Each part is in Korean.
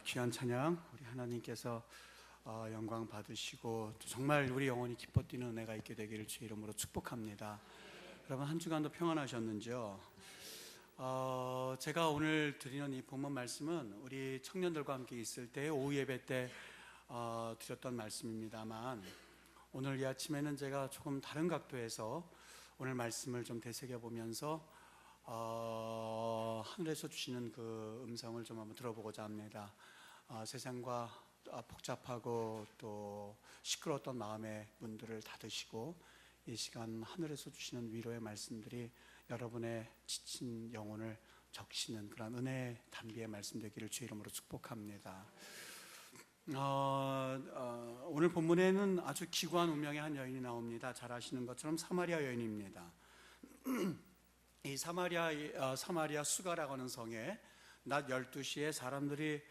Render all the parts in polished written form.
귀한 찬양 우리 하나님께서 영광 받으시고 또 정말 우리 영혼이 기뻐 뛰는 은혜가 있게 되기를 주의 이름으로 축복합니다. 여러분 한 주간도 평안하셨는지요? 제가 오늘 드리는 이 본문 말씀은 우리 청년들과 함께 있을 때 오후 예배 때 드렸던 말씀입니다만, 오늘 이 아침에는 제가 조금 다른 각도에서 오늘 말씀을 좀 되새겨보면서 하늘에서 주시는 그 음성을 좀 한번 들어보고자 합니다. 세상과 복잡하고 또 시끄러웠던 마음의 문들을 닫으시고 이 시간 하늘에서 주시는 위로의 말씀들이 여러분의 지친 영혼을 적시는 그런 은혜의 단비의 말씀 되기를 주의 이름으로 축복합니다. 오늘 본문에는 아주 기구한 운명의 한 여인이 나옵니다. 잘 아시는 것처럼 사마리아 여인입니다. 이 사마리아 수가라고 하는 성에 낮 12시에 사람들이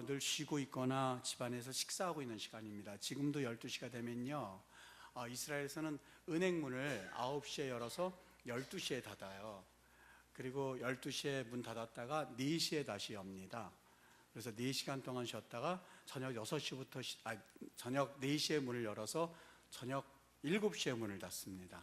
늘 쉬고 있거나 집안에서 식사하고 있는 시간입니다. 지금도 12시가 되면요, 이스라엘에서는 은행문을 9시에 열어서 12시에 닫아요. 그리고 12시에 문 닫았다가 4시에 다시 엽니다. 그래서 4시간 동안 쉬었다가 저녁 4시에 문을 열어서 저녁 7시에 문을 닫습니다.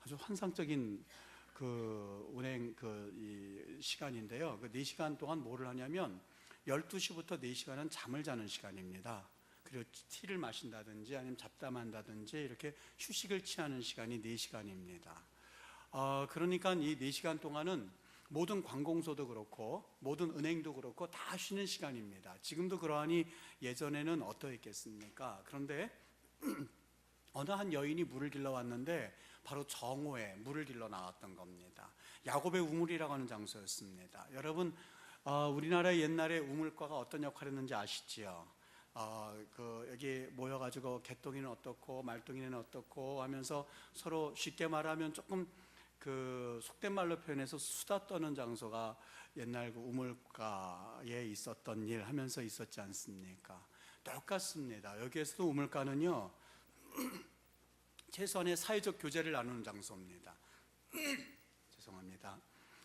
아주 환상적인 그 운행 이 시간인데요. 그 4시간 동안 뭐를 하냐면 12시부터 4시간은 잠을 자는 시간입니다. 그리고 티를 마신다든지 아니면 잡담한다든지 이렇게 휴식을 취하는 시간이 4시간입니다. 그러니까 이 4시간 동안은 모든 관공서도 그렇고 모든 은행도 그렇고 다 쉬는 시간입니다. 지금도 그러하니 예전에는 어떠했겠습니까? 그런데 어느 한 여인이 물을 길러 왔는데 바로 정오에 물을 길러 나왔던 겁니다. 야곱의 우물이라고 하는 장소였습니다. 여러분, 우리나라 옛날에 우물가가 어떤 역할을 했는지 아시지요? 여기 모여가지고 개똥이는 어떻고 말똥이는 어떻고 하면서 서로 쉽게 말하면 조금 속된 말로 표현해서 수다 떠는 장소가 옛날 그 우물가에 있었던 일 하면서 있었지 않습니까? 똑같습니다. 여기에서도 우물가는요, 최소한의 사회적 교제를 나누는 장소입니다. 죄송합니다.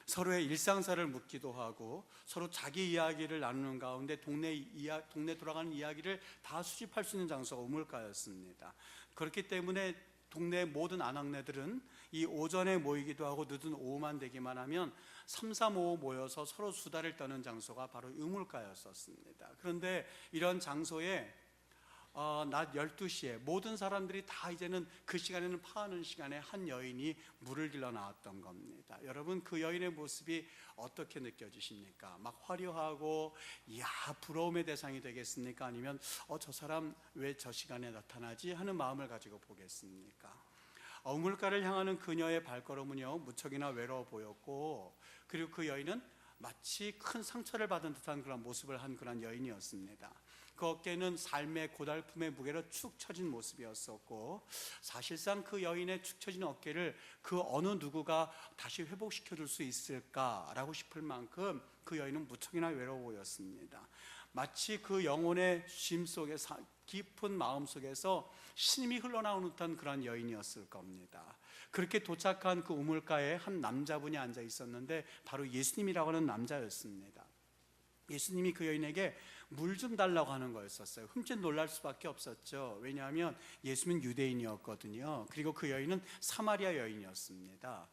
서로의 일상사를 묻기도 하고 서로 자기 이야기를 나누는 가운데 동네 돌아가는 이야기를 다 수집할 수 있는 장소가 우물가였습니다. 그렇기 때문에 동네 모든 아낙네들은 이 오전에 모이기도 하고 늦은 오후만 되기만 하면 3, 3, 5 모여서 서로 수다를 떠는 장소가 바로 우물가였었습니다. 그런데 이런 장소에 낮 12시에 모든 사람들이 다 이제는 그 시간에는 파하는 시간에 한 여인이 물을 길러 나왔던 겁니다. 여러분, 그 여인의 모습이 어떻게 느껴지십니까? 막 화려하고 이야 부러움의 대상이 되겠습니까? 아니면 저 사람 왜 저 시간에 나타나지? 하는 마음을 가지고 보겠습니까? 우물가를 향하는 그녀의 발걸음은요 무척이나 외로워 보였고, 그리고 그 여인은 마치 큰 상처를 받은 듯한 그런 모습을 한 그런 여인이었습니다. 그 어깨는 삶의 고달픔의 무게로 축 처진 모습이었었고, 사실상 그 여인의 축 처진 어깨를 그 어느 누구가 다시 회복시켜 줄 수 있을까라고 싶을 만큼 그 여인은 무척이나 외로워 보였습니다. 마치 그 영혼의 쉼 속에 깊은 마음 속에서 신임이 흘러나오는 듯한 그런 여인이었을 겁니다. 그렇게 도착한 그 우물가에 한 남자분이 앉아 있었는데 바로 예수님이라고 하는 남자였습니다. 예수님이 그 여인에게 물 좀 달라고 하는 거였었어요. 흠칫 놀랄 수밖에 없었죠. 왜냐하면 예수님은 유대인이었거든요. 그리고 그 여인은 사마리아 여인이었습니다.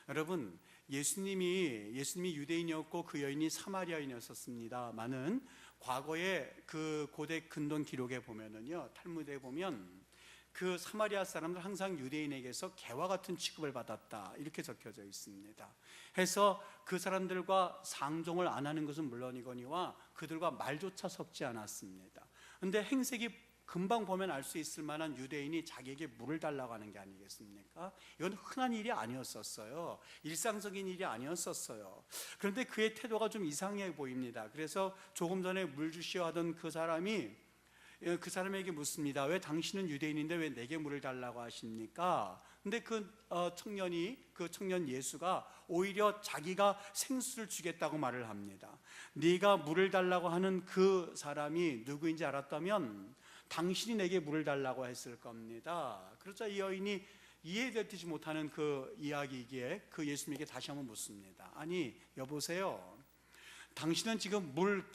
여러분, 예수님이 유대인이었고 그 여인이 사마리아인이었습니다만은 과거에 그 고대 근동 기록에 보면은요, 탈무드에 보면 그 사마리아 사람들 항상 유대인에게서 개와 같은 취급을 받았다 이렇게 적혀져 있습니다. 해서 그 사람들과 상종을 안 하는 것은 물론이거니와 그들과 말조차 섞지 않았습니다. 그런데 행색이 금방 보면 알 수 있을 만한 유대인이 자기에게 물을 달라고 하는 게 아니겠습니까? 이건 흔한 일이 아니었었어요. 일상적인 일이 아니었었어요. 그런데 그의 태도가 좀 이상해 보입니다. 그래서 조금 전에 물 주시오 하던 그 사람에게 묻습니다. 왜 당신은 유대인인데 왜 내게 물을 달라고 하십니까? 근데 그 청년 예수가 오히려 자기가 생수를 주겠다고 말을 합니다. 네가 물을 달라고 하는 그 사람이 누구인지 알았다면 당신이 내게 물을 달라고 했을 겁니다. 그러자 이 여인이 이해되지 못하는 그 이야기이기에 그 예수님에게 다시 한번 묻습니다. 아니 여보세요, 당신은 지금 물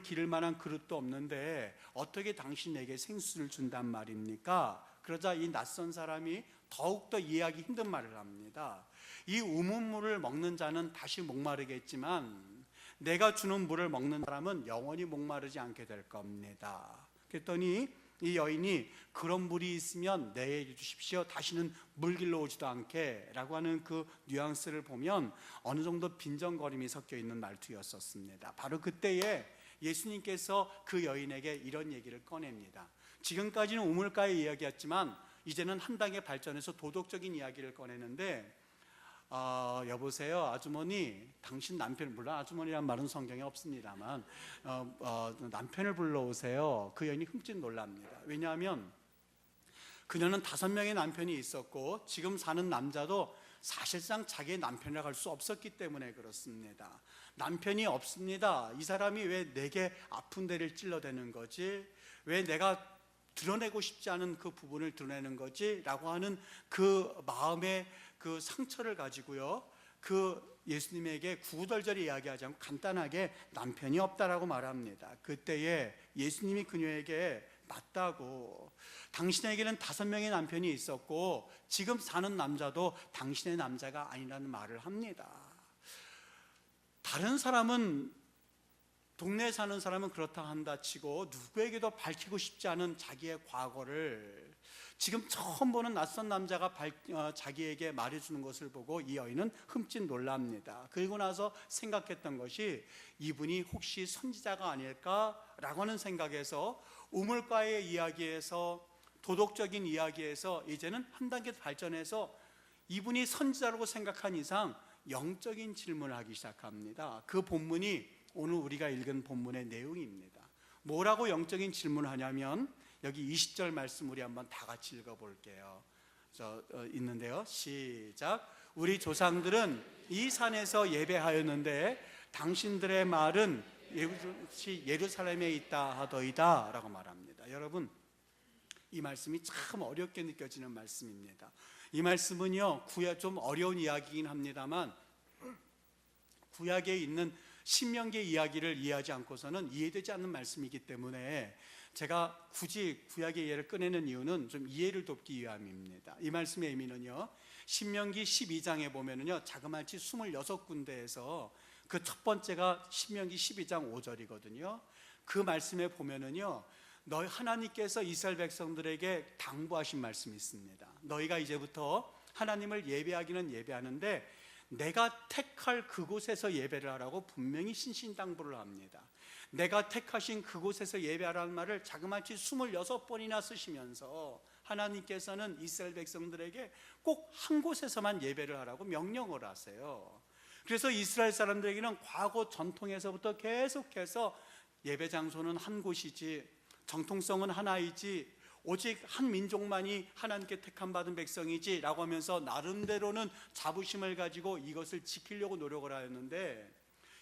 기를 만한 그릇도 없는데 어떻게 당신에게 생수를 준단 말입니까? 그러자 이 낯선 사람이 더욱더 이해하기 힘든 말을 합니다. 이 우문물을 먹는 자는 다시 목마르겠지만 내가 주는 물을 먹는 사람은 영원히 목마르지 않게 될 겁니다. 그랬더니 이 여인이 그런 물이 있으면 내게 주십시오, 다시는 물 길러 오지도 않게 라고 하는 그 뉘앙스를 보면 어느 정도 빈정거림이 섞여 있는 말투였었습니다. 바로 그때에 예수님께서 그 여인에게 이런 얘기를 꺼냅니다. 지금까지는 우물가의 이야기였지만 이제는 한 단계 발전해서 도덕적인 이야기를 꺼내는데, 여보세요 아주머니, 당신 남편, 물론 아주머니란 말은 성경에 없습니다만 남편을 불러오세요. 그 여인이 흠칫 놀랍니다. 왜냐하면 그녀는 5명의 남편이 있었고 지금 사는 남자도 사실상 자기의 남편이라고 할 수 없었기 때문에 그렇습니다. 남편이 없습니다. 이 사람이 왜 내게 아픈 데를 찔러대는 거지? 왜 내가 드러내고 싶지 않은 그 부분을 드러내는 거지? 라고 하는 그 마음의 그 상처를 가지고요, 그 예수님에게 구구절절히 이야기하지 않고 간단하게 남편이 없다라고 말합니다. 그때에 예수님이 그녀에게 맞다고, 당신에게는 5명의 남편이 있었고 지금 사는 남자도 당신의 남자가 아니라는 말을 합니다. 다른 사람은, 동네에 사는 사람은 그렇다 한다 치고 누구에게도 밝히고 싶지 않은 자기의 과거를 지금 처음 보는 낯선 남자가 자기에게 말해주는 것을 보고 이 여인은 흠칫 놀랍니다. 그리고 나서 생각했던 것이 이분이 혹시 선지자가 아닐까라고 하는 생각에서 우물가의 이야기에서, 도덕적인 이야기에서 이제는 한 단계 발전해서 이분이 선지자라고 생각한 이상 영적인 질문을 하기 시작합니다. 그 본문이 오늘 우리가 읽은 본문의 내용입니다. 뭐라고 영적인 질문을 하냐면 여기 20절 말씀 우리 한번 다 같이 읽어볼게요. 있는데요, 시작. 우리 조상들은 이 산에서 예배하였는데 당신들의 말은 예루살렘에 있다 하더이다 라고 말합니다. 여러분, 이 말씀이 참 어렵게 느껴지는 말씀입니다. 이 말씀은요, 좀 어려운 이야기이긴 합니다만 구약에 있는 신명기의 이야기를 이해하지 않고서는 이해되지 않는 말씀이기 때문에 제가 굳이 구약의 예를 꺼내는 이유는 좀 이해를 돕기 위함입니다. 이 말씀의 의미는요, 신명기 12장에 보면은요, 자그마치 26군데에서 그 첫 번째가 신명기 12장 5절이거든요. 그 말씀에 보면은요, 너희 하나님께서 이스라엘 백성들에게 당부하신 말씀이 있습니다. 너희가 이제부터 하나님을 예배하기는 예배하는데 내가 택할 그곳에서 예배를 하라고 분명히 신신당부를 합니다. 내가 택하신 그곳에서 예배하라는 말을 자그마치 26번이나 쓰시면서 하나님께서는 이스라엘 백성들에게 꼭 한 곳에서만 예배를 하라고 명령을 하세요. 그래서 이스라엘 사람들에게는 과거 전통에서부터 계속해서 예배 장소는 한 곳이지, 정통성은 하나이지, 오직 한 민족만이 하나님께 택함받은 백성이지 라고 하면서 나름대로는 자부심을 가지고 이것을 지키려고 노력을 하였는데,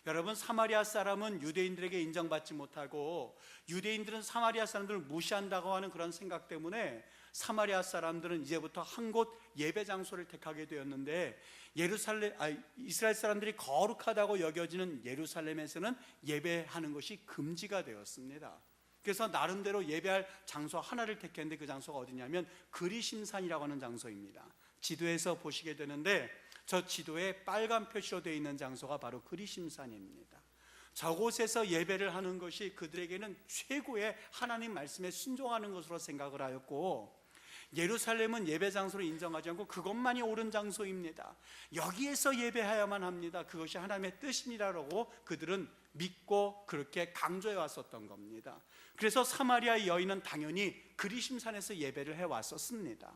여러분, 사마리아 사람은 유대인들에게 인정받지 못하고 유대인들은 사마리아 사람들을 무시한다고 하는 그런 생각 때문에 사마리아 사람들은 이제부터 한 곳 예배 장소를 택하게 되었는데, 이스라엘 사람들이 거룩하다고 여겨지는 예루살렘에서는 예배하는 것이 금지가 되었습니다. 그래서 나름대로 예배할 장소 하나를 택했는데 그 장소가 어디냐면 그리심산이라고 하는 장소입니다. 지도에서 보시게 되는데 저 지도에 빨간 표시로 되어 있는 장소가 바로 그리심산입니다. 저곳에서 예배를 하는 것이 그들에게는 최고의 하나님 말씀에 순종하는 것으로 생각을 하였고, 예루살렘은 예배 장소로 인정하지 않고 그것만이 옳은 장소입니다. 여기에서 예배해야만 합니다. 그것이 하나님의 뜻입니다라고 그들은 믿고 그렇게 강조해 왔었던 겁니다. 그래서 사마리아 여인은 당연히 그리심산에서 예배를 해왔었습니다.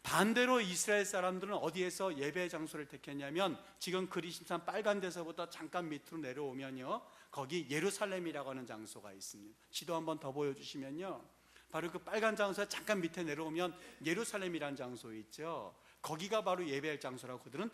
반대로 이스라엘 사람들은 어디에서 예배 장소를 택했냐면 지금 그리심산 빨간 데서부터 잠깐 밑으로 내려오면요, 거기 예루살렘이라고 하는 장소가 있습니다. 지도 한번 더 보여주시면요, 바로 그 빨간 장소에 잠깐 밑에 내려오면 예루살렘이라는 장소 있죠. 거기가 바로 예배할 장소라고 그들은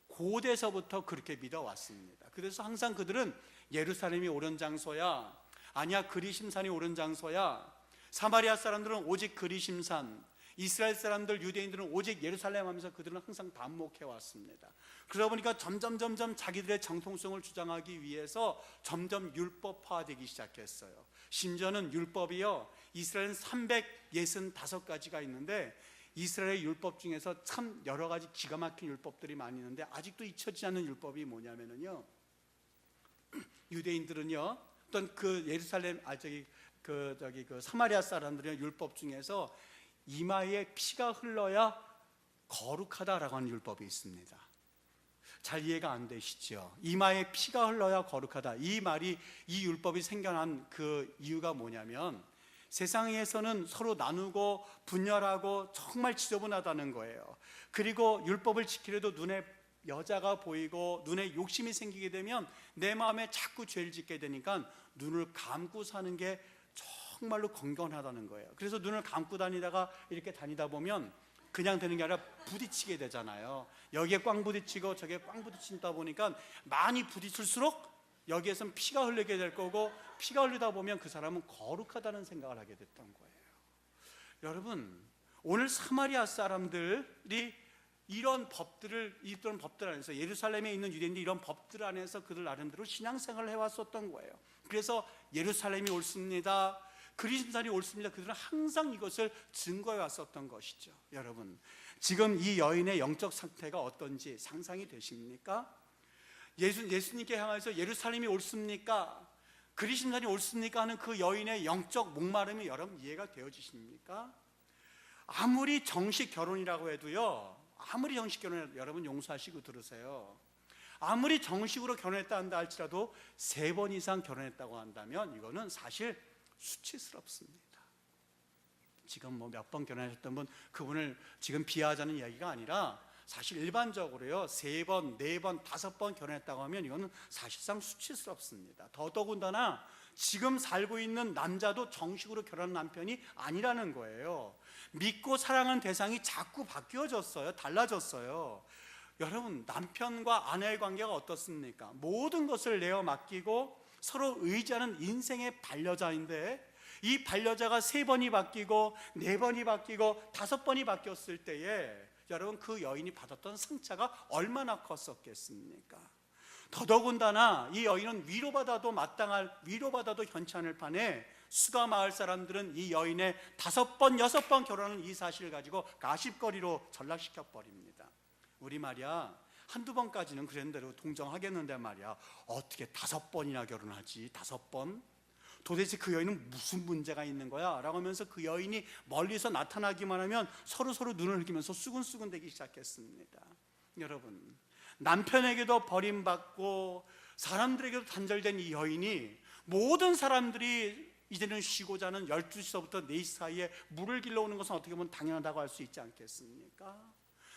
고대서부터 그렇게 믿어왔습니다. 그래서 항상 그들은 예루살렘이 옳은 장소야, 아니야 그리심산이 옳은 장소야, 사마리아 사람들은 오직 그리심산, 이스라엘 사람들, 유대인들은 오직 예루살렘 하면서 그들은 항상 반목해 왔습니다. 그러다 보니까 점점 자기들의 정통성을 주장하기 위해서 점점 율법화되기 시작했어요. 심지어는 율법이요, 이스라엘은 365가지가 있는데 이스라엘의 율법 중에서 참 여러 가지 기가 막힌 율법들이 많이 있는데 아직도 잊혀지지 않는 율법이 뭐냐면요, 유대인들은요, 어떤 그 예루살렘 그 사마리아 사람들의 율법 중에서 이마에 피가 흘러야 거룩하다라고 하는 율법이 있습니다. 잘 이해가 안 되시죠? 이마에 피가 흘러야 거룩하다, 이 말이, 이 율법이 생겨난 그 이유가 뭐냐면 세상에서는 서로 나누고 분열하고 정말 지저분하다는 거예요. 그리고 율법을 지키려도 눈에 여자가 보이고 눈에 욕심이 생기게 되면 내 마음에 자꾸 죄를 짓게 되니까 눈을 감고 사는 게 정말로 건강하다는 거예요. 그래서 눈을 감고 이렇게 다니다 보면 그냥 되는 게 아니라 부딪히게 되잖아요. 여기에 꽝 부딪히고 저기에 꽝 부딪힌다 보니까 많이 부딪힐수록 여기에선 피가 흘리게 될 거고, 피가 흘리다 보면 그 사람은 거룩하다는 생각을 하게 됐던 거예요. 여러분, 오늘 사마리아 사람들이 이런 법들 안에서, 예루살렘에 있는 유대인들이 이런 법들 안에서 그들 나름대로 신앙생활을 해왔었던 거예요. 그래서 예루살렘이 옳습니다, 그리스도산이 옳습니다, 그들은 항상 이것을 증거해 왔었던 것이죠. 여러분, 지금 이 여인의 영적 상태가 어떤지 상상이 되십니까? 예수님께 향해서 예루살렘이 옳습니까, 그리스도산이 옳습니까 하는 그 여인의 영적 목마름이 여러분 이해가 되어지십니까? 아무리 정식 결혼이라고 해도요, 여러분 용서하시고 들으세요. 아무리 정식으로 결혼했다 한다 할지라도 3번 이상 결혼했다고 한다면 이거는 사실 수치스럽습니다. 지금 몇 번 결혼하셨던 분, 그분을 지금 비하하자는 이야기가 아니라 사실 일반적으로요, 3번, 4번, 5번 결혼했다고 하면 이거는 사실상 수치스럽습니다. 더더군다나 지금 살고 있는 남자도 정식으로 결혼한 남편이 아니라는 거예요. 믿고 사랑하는 대상이 자꾸 바뀌어졌어요. 달라졌어요. 여러분, 남편과 아내의 관계가 어떻습니까? 모든 것을 내어 맡기고 서로 의지하는 인생의 반려자인데, 이 반려자가 3번이 바뀌고 4번이 바뀌고 5번이 바뀌었을 때에 여러분, 그 여인이 받았던 상처가 얼마나 컸었겠습니까? 더더군다나 이 여인은 위로받아도 현치 않을 판에 수가 마을 사람들은 이 여인의 5번, 6번 결혼한 이 사실을 가지고 가십거리로 전락시켜 버립니다. 우리 말이야, 한두 번까지는 그런 대로 동정하겠는데 말이야, 어떻게 5번이나 결혼하지? 5번? 도대체 그 여인은 무슨 문제가 있는 거야? 라고 하면서 그 여인이 멀리서 나타나기만 하면 서로 눈을 흘기면서 수근수근 되기 시작했습니다. 여러분, 남편에게도 버림받고 사람들에게도 단절된 이 여인이, 모든 사람들이 이제는 쉬고 자는 12시서부터 4시 사이에 물을 길러오는 것은 어떻게 보면 당연하다고 할 수 있지 않겠습니까?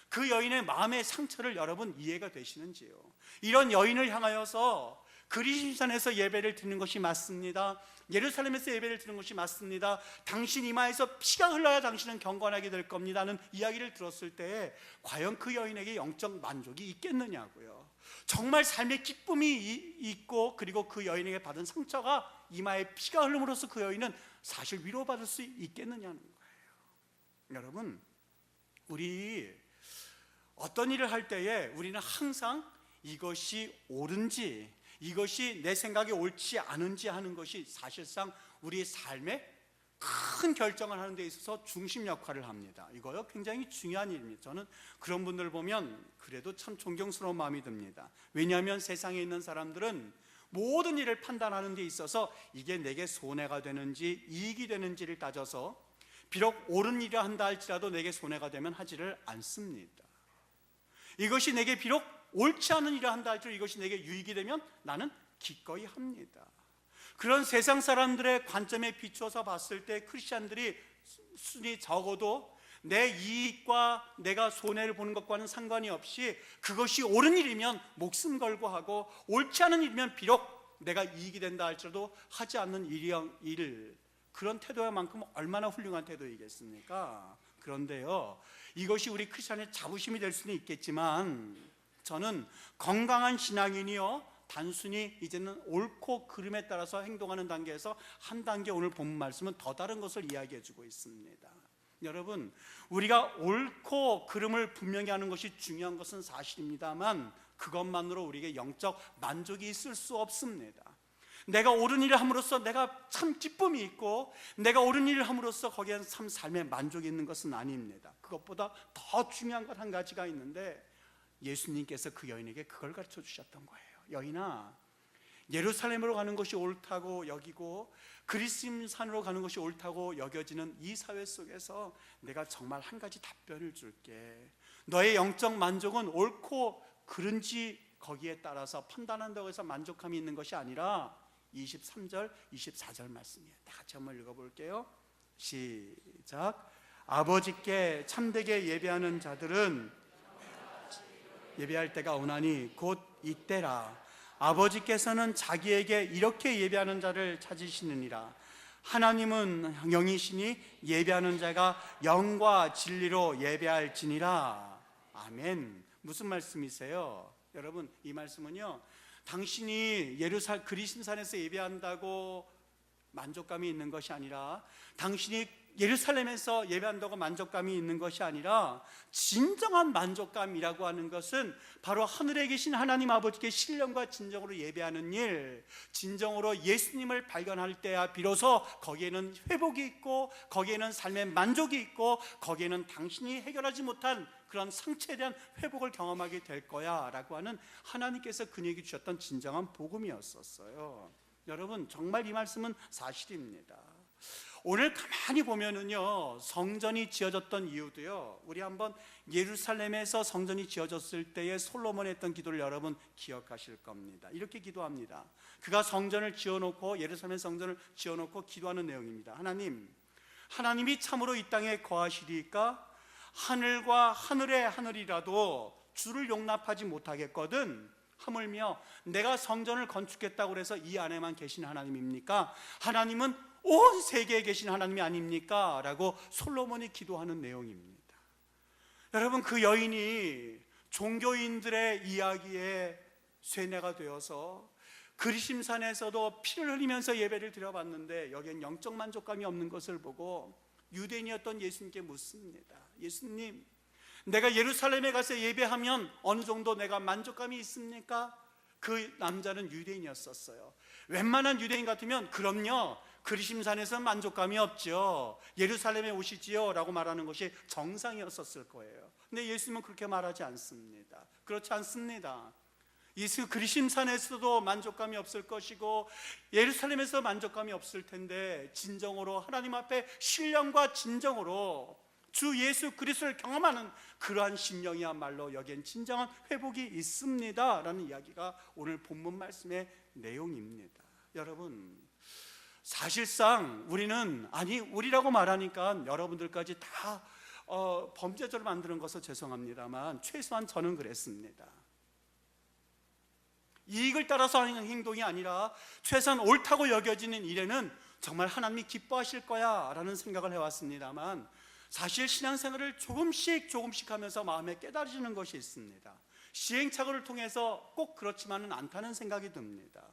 그 여인의 마음의 상처를 여러분 이해가 되시는지요? 이런 여인을 향하여서 그리스도산에서 예배를 드리는 것이 맞습니다, 예루살렘에서 예배를 드리는 것이 맞습니다, 당신 이마에서 피가 흘러야 당신은 경건하게 될 겁니다 하는 이야기를 들었을 때 과연 그 여인에게 영적 만족이 있겠느냐고요. 정말 삶의 기쁨이 있고, 그리고 그 여인에게 받은 상처가 이마에 피가 흘름으로써 그 여인은 사실 위로받을 수 있겠느냐는 거예요. 여러분, 우리 어떤 일을 할 때에 우리는 항상 이것이 옳은지, 이것이 내 생각에 옳지 않은지 하는 것이 사실상 우리의 삶에 큰 결정을 하는 데 있어서 중심 역할을 합니다. 이거요, 굉장히 중요한 일입니다. 저는 그런 분들 보면 그래도 참 존경스러운 마음이 듭니다. 왜냐하면 세상에 있는 사람들은 모든 일을 판단하는 데 있어서 이게 내게 손해가 되는지 이익이 되는지를 따져서 비록 옳은 일을 한다 할지라도 내게 손해가 되면 하지를 않습니다. 이것이 내게 비록 옳지 않은 일을 한다 할지라도 이것이 내게 유익이 되면 나는 기꺼이 합니다. 그런 세상 사람들의 관점에 비추어서 봤을 때 크리스찬들이 순위 적어도 내 이익과 내가 손해를 보는 것과는 상관이 없이 그것이 옳은 일이면 목숨 걸고 하고, 옳지 않은 일이면 비록 내가 이익이 된다 할지라도 하지 않는 일, 그런 태도야만큼 얼마나 훌륭한 태도이겠습니까? 그런데요, 이것이 우리 크리스찬의 자부심이 될 수는 있겠지만, 저는 건강한 신앙인이요, 단순히 이제는 옳고 그름에 따라서 행동하는 단계에서 한 단계 오늘 본 말씀은 더 다른 것을 이야기해 주고 있습니다. 여러분, 우리가 옳고 그름을 분명히 하는 것이 중요한 것은 사실입니다만 그것만으로 우리에게 영적 만족이 있을 수 없습니다. 내가 옳은 일을 함으로써 내가 참 기쁨이 있고 내가 옳은 일을 함으로써 거기에 참 삶의 만족이 있는 것은 아닙니다. 그것보다 더 중요한 것 한 가지가 있는데 예수님께서 그 여인에게 그걸 가르쳐 주셨던 거예요. 여인아, 예루살렘으로 가는 것이 옳다고 여기고 그리심산으로 가는 것이 옳다고 여겨지는 이 사회 속에서 내가 정말 한 가지 답변을 줄게. 너의 영적 만족은 옳고 그른지 거기에 따라서 판단한다고 해서 만족함이 있는 것이 아니라 23절, 24절 말씀이에요. 다 같이 한번 읽어볼게요. 시작. 아버지께 참되게 예배하는 자들은 예배할 때가 오나니 곧 이때라. 아버지께서는 자기에게 이렇게 예배하는 자를 찾으시느니라. 하나님은 영이시니 예배하는 자가 영과 진리로 예배할지니라. 아멘. 무슨 말씀이세요? 여러분, 이 말씀은요, 당신이 그리심산에서 예배한다고 만족감이 있는 것이 아니라, 당신이 예루살렘에서 예배한다고 만족감이 있는 것이 아니라, 진정한 만족감이라고 하는 것은 바로 하늘에 계신 하나님 아버지께 신령과 진정으로 예배하는 일, 진정으로 예수님을 발견할 때야 비로소 거기에는 회복이 있고 거기에는 삶의 만족이 있고 거기에는 당신이 해결하지 못한 그런 상처에 대한 회복을 경험하게 될 거야 라고 하는 하나님께서 그에게 주셨던 진정한 복음이었었어요. 여러분, 정말 이 말씀은 사실입니다. 오늘 가만히 보면은요, 성전이 지어졌던 이유도요, 우리 한번 예루살렘에서 성전이 지어졌을 때에 솔로몬이 했던 기도를 여러분 기억하실 겁니다. 이렇게 기도합니다. 그가 성전을 지어놓고, 예루살렘 성전을 지어놓고 기도하는 내용입니다. 하나님이 참으로 이 땅에 거하시리까? 하늘과 하늘의 하늘이라도 주를 용납하지 못하겠거든. 하물며 내가 성전을 건축했다고 해서 이 안에만 계신 하나님입니까? 하나님은 온 세계에 계신 하나님이 아닙니까? 라고 솔로몬이 기도하는 내용입니다. 여러분, 그 여인이 종교인들의 이야기에 쇠뇌가 되어서 그리심산에서도 피를 흘리면서 예배를 드려봤는데 여기엔 영적 만족감이 없는 것을 보고 유대인이었던 예수님께 묻습니다. 예수님, 내가 예루살렘에 가서 예배하면 어느 정도 내가 만족감이 있습니까? 그 남자는 유대인이었었어요. 웬만한 유대인 같으면 그럼요, 그리심산에서 만족감이 없죠, 예루살렘에 오시지요 라고 말하는 것이 정상이었었을 거예요. 근데 예수님은 그렇게 말하지 않습니다. 그렇지 않습니다. 그리심산에서도 만족감이 없을 것이고 예루살렘에서 만족감이 없을 텐데 진정으로 하나님 앞에 신령과 진정으로 주 예수 그리스도를 경험하는 그러한 심령이야말로 여기엔 진정한 회복이 있습니다 라는 이야기가 오늘 본문 말씀의 내용입니다. 여러분, 사실상 우리라고 말하니까 여러분들까지 다 범죄자로 만드는 것은 죄송합니다만 최소한 저는 그랬습니다. 이익을 따라서 하는 행동이 아니라 최소한 옳다고 여겨지는 일에는 정말 하나님이 기뻐하실 거야 라는 생각을 해왔습니다만 사실 신앙생활을 조금씩 하면서 마음에 깨달아지는 것이 있습니다. 시행착오를 통해서 꼭 그렇지만은 않다는 생각이 듭니다.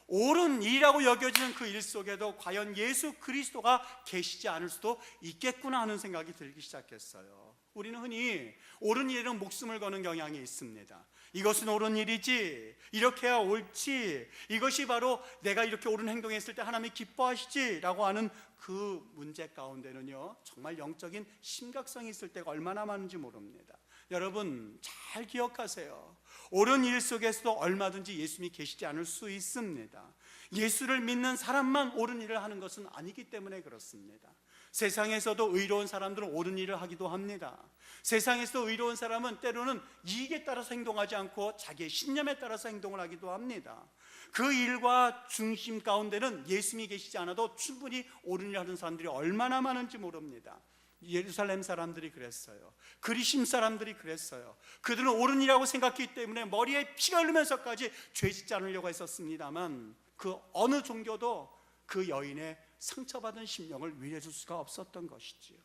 옳은 일이라고 여겨지는 그 일 속에도 과연 예수 그리스도가 계시지 않을 수도 있겠구나 하는 생각이 들기 시작했어요. 우리는 흔히 옳은 일에는 목숨을 거는 경향이 있습니다. 이것은 옳은 일이지, 이렇게 해야 옳지, 이것이 바로 내가 이렇게 옳은 행동했을 때 하나님이 기뻐하시지 라고 하는 그 문제 가운데는요, 정말 영적인 심각성이 있을 때가 얼마나 많은지 모릅니다. 여러분, 잘 기억하세요. 옳은 일 속에서도 얼마든지 예수님이 계시지 않을 수 있습니다. 예수를 믿는 사람만 옳은 일을 하는 것은 아니기 때문에 그렇습니다. 세상에서도 의로운 사람들은 옳은 일을 하기도 합니다. 세상에서도 의로운 사람은 때로는 이익에 따라서 행동하지 않고 자기의 신념에 따라서 행동을 하기도 합니다. 그 일과 중심 가운데는 예수님이 계시지 않아도 충분히 옳은 일을 하는 사람들이 얼마나 많은지 모릅니다. 예루살렘 사람들이 그랬어요. 그리심 사람들이 그랬어요. 그들은 옳은 일이라고 생각했기 때문에 머리에 피가 흐르면서까지 죄 짓지 않으려고 했었습니다만 그 어느 종교도 그 여인의 상처받은 심령을 위로해 줄 수가 없었던 것이지요.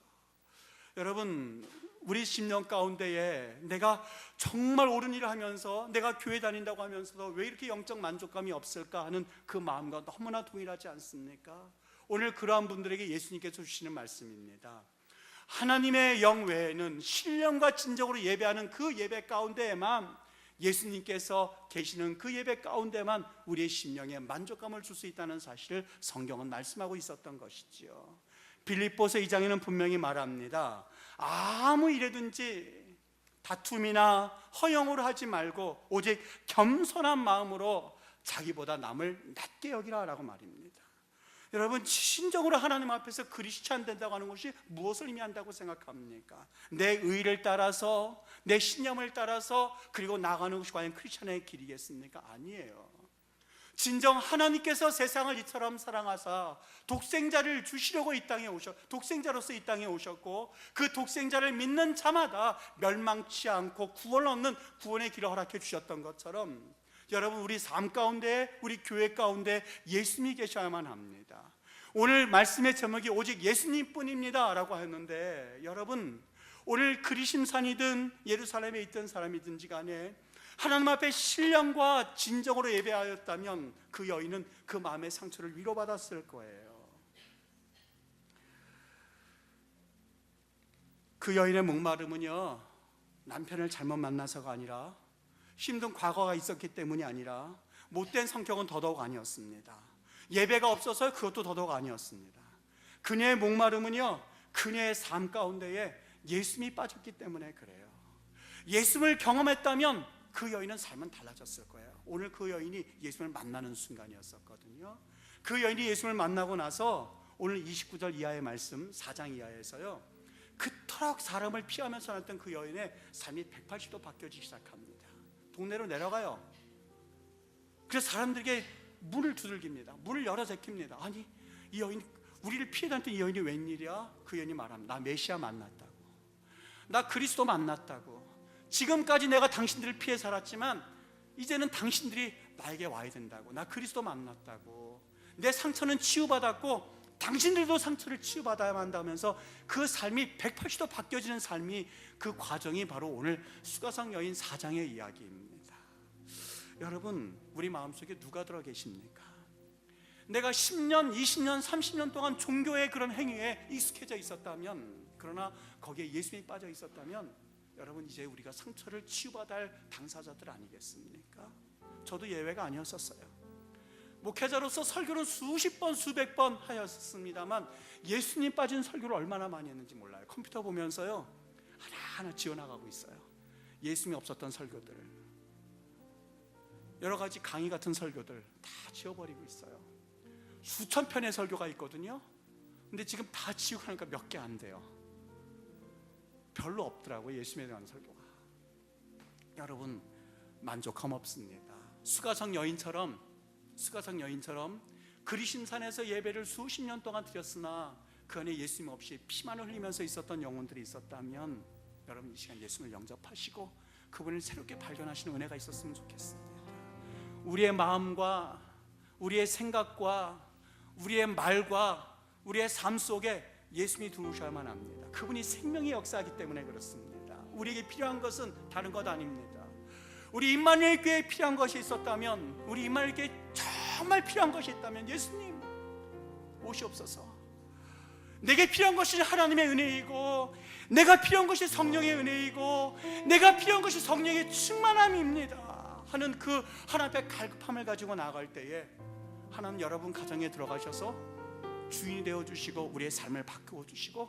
여러분, 우리 심령 가운데에 내가 정말 옳은 일을 하면서 내가 교회 다닌다고 하면서도 왜 이렇게 영적 만족감이 없을까 하는 그 마음과 너무나 동일하지 않습니까? 오늘 그러한 분들에게 예수님께서 주시는 말씀입니다. 하나님의 영 외에는 신령과 진정으로 예배하는 그 예배 가운데에만, 예수님께서 계시는 그 예배 가운데만 우리의 심령에 만족감을 줄 수 있다는 사실을 성경은 말씀하고 있었던 것이지요. 빌립보서 2장에는 분명히 말합니다. 아무 일에든지 다툼이나 허영으로 하지 말고 오직 겸손한 마음으로 자기보다 남을 낮게 여기라 라고 말입니다. 여러분, 신정으로 하나님 앞에서 크리스찬 된다고 하는 것이 무엇을 의미한다고 생각합니까? 내 의를 따라서, 내 신념을 따라서 그리고 나가는 것이 과연 크리스찬의 길이겠습니까? 아니에요. 진정 하나님께서 세상을 이처럼 사랑하사 독생자를 주시려고 독생자로서 이 땅에 오셨고, 그 독생자를 믿는 자마다 멸망치 않고 구원을 얻는 구원의 길을 허락해 주셨던 것처럼, 여러분, 우리 삶 가운데, 우리 교회 가운데 예수님이 계셔야만 합니다. 오늘 말씀의 제목이 오직 예수님뿐입니다 라고 했는데, 여러분, 오늘 그리심산이든 예루살렘에 있던 사람이든지 간에 하나님 앞에 신령과 진정으로 예배하였다면 그 여인은 그 마음의 상처를 위로받았을 거예요. 그 여인의 목마름은요, 남편을 잘못 만나서가 아니라, 힘든 과거가 있었기 때문이 아니라, 못된 성격은 더더욱 아니었습니다. 예배가 없어서 그것도 더더욱 아니었습니다. 그녀의 목마름은요, 그녀의 삶 가운데에 예수님이 빠졌기 때문에 그래요. 예수님을 경험했다면 그 여인은 삶은 달라졌을 거예요. 오늘 그 여인이 예수님을 만나는 순간이었었거든요. 그 여인이 예수님을 만나고 나서 오늘 29절 이하의 말씀, 4장 이하에서요, 그토록 사람을 피하면서 살았던 그 여인의 삶이 180도 바뀌어지기 시작합니다. 동네로 내려가요. 그래서 사람들에게 문을 두들깁니다. 문을 열어 제낍니다. 아니, 이 여인, 우리를 피해 다녔던 이 여인이 웬일이야? 그 여인이 말합니다. 나 메시아 만났다고, 나 그리스도 만났다고, 지금까지 내가 당신들을 피해 살았지만 이제는 당신들이 나에게 와야 된다고, 나 그리스도 만났다고, 내 상처는 치유받았고 당신들도 상처를 치유받아야 한다면서 그 삶이 180도 바뀌어지는 삶이, 그 과정이 바로 오늘 수가성 여인 4장의 이야기입니다. 여러분, 우리 마음속에 누가 들어 계십니까? 내가 10년, 20년, 30년 동안 종교의 그런 행위에 익숙해져 있었다면, 그러나 거기에 예수님이 빠져 있었다면, 여러분, 이제 우리가 상처를 치유받아야 할 당사자들 아니겠습니까? 저도 예외가 아니었었어요. 목회자로서 설교를 수십 번, 수백 번 하였습니다만 예수님 빠진 설교를 얼마나 많이 했는지 몰라요. 컴퓨터 보면서요, 하나하나 지워나가고 있어요. 예수님이 없었던 설교들, 여러 가지 강의 같은 설교들 다 지워버리고 있어요. 수천 편의 설교가 있거든요. 근데 지금 다 지우고 하니까 몇 개 안 돼요. 별로 없더라고요, 예수님에 대한 설교가. 여러분, 만족함 없습니다. 수가성 여인처럼 그리심산에서 예배를 수십 년 동안 드렸으나 그 안에 예수님 없이 피만 흘리면서 있었던 영혼들이 있었다면, 여러분, 이 시간 예수님을 영접하시고 그분을 새롭게 발견하시는 은혜가 있었으면 좋겠습니다. 우리의 마음과 우리의 생각과 우리의 말과 우리의 삶 속에 예수님이 들어오셔야만 합니다. 그분이 생명의 역사이기 때문에 그렇습니다. 우리에게 필요한 것은 다른 것 아닙니다. 우리 임마누엘 교회에 필요한 것이 있었다면, 우리 임마누엘 교회에 정말 필요한 것이 있다면, 예수님 오시옵소서. 내게 필요한 것이 하나님의 은혜이고, 내가 필요한 것이 성령의 은혜이고, 내가 필요한 것이 성령의 충만함입니다 하는 그 하나님 앞에 갈급함을 가지고 나아갈 때에, 하나님 여러분 가정에 들어가셔서 주인이 되어주시고 우리의 삶을 바꾸어 주시고,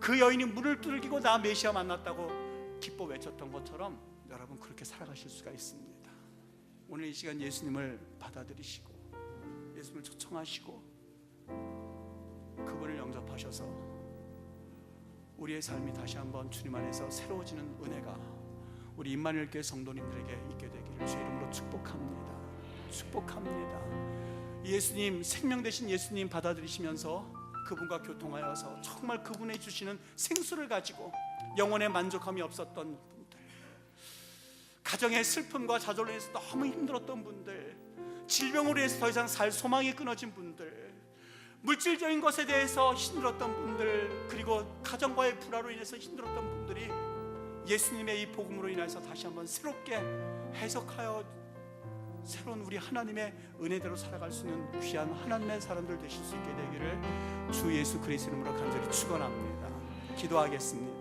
그 여인이 문을 두들기고 나 메시아 만났다고 기뻐 외쳤던 것처럼 여러분 그렇게 살아가실 수가 있습니다. 오늘 이 시간 예수님을 받아들이시고 예수님을 초청하시고 그분을 영접하셔서 우리의 삶이 다시 한번 주님 안에서 새로워지는 은혜가 우리 임마누엘 교회 성도님들에게 있게 되기를 주의 이름으로 축복합니다. 예수님, 생명 되신 예수님 받아들이시면서 그분과 교통하여서 정말 그분이 주시는 생수를 가지고 영혼의 만족함이 없었던 분들, 가정의 슬픔과 좌절로 인해서 너무 힘들었던 분들, 질병으로 인해서 더 이상 살 소망이 끊어진 분들, 물질적인 것에 대해서 힘들었던 분들, 그리고 가정과의 불화로 인해서 힘들었던 분들이 예수님의 이 복음으로 인해서 다시 한번 새롭게 해석하여 새로운 우리 하나님의 은혜대로 살아갈 수 있는 귀한 하나님의 사람들 되실 수 있게 되기를 주 예수 그리스도 이름으로 간절히 축원합니다. 기도하겠습니다.